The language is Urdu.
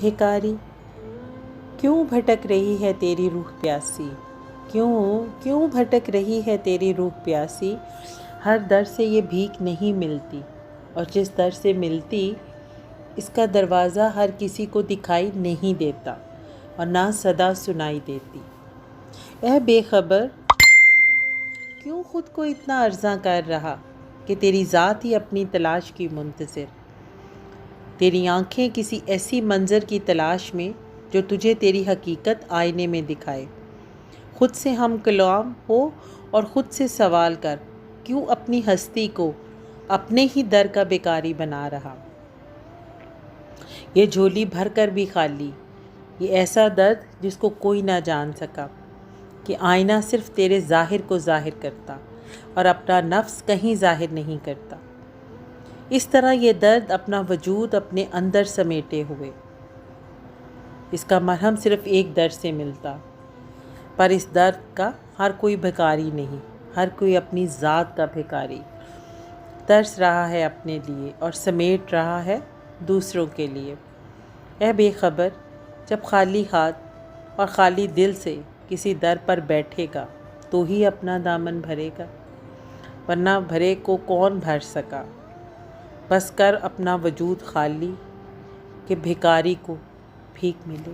بھیکاری کیوں بھٹک رہی ہے تیری روح پیاسی، کیوں بھٹک رہی ہے تیری روح پیاسی، ہر در سے یہ بھیک نہیں ملتی، اور جس در سے ملتی اس کا دروازہ ہر کسی کو دکھائی نہیں دیتا اور نہ صدا سنائی دیتی۔ اے بے خبر کیوں خود کو اتنا ارزاں کر رہا کہ تیری ذات ہی اپنی تلاش کی منتظر، تیری آنکھیں کسی ایسی منظر کی تلاش میں جو تجھے تیری حقیقت آئینے میں دکھائے۔ خود سے ہم کلام ہو اور خود سے سوال کر، کیوں اپنی ہستی کو اپنے ہی در کا بیکاری بنا رہا۔ یہ جھولی بھر کر بھی خالی، یہ ایسا درد جس کو کوئی نہ جان سکا، کہ آئینہ صرف تیرے ظاہر کو ظاہر کرتا اور اپنا نفس کہیں ظاہر نہیں کرتا۔ اس طرح یہ درد اپنا وجود اپنے اندر سمیٹے ہوئے، اس کا مرہم صرف ایک در سے ملتا، پر اس درد کا ہر کوئی بھکاری نہیں، ہر کوئی اپنی ذات کا بھکاری، ترس رہا ہے اپنے لیے اور سمیٹ رہا ہے دوسروں کے لیے۔ اے بے خبر جب خالی ہاتھ اور خالی دل سے کسی در پر بیٹھے گا تو ہی اپنا دامن بھرے گا، ورنہ بھرے کو کون بھر سکا۔ بس کر اپنا وجود خالی کہ بھکاری کو بھیک ملے۔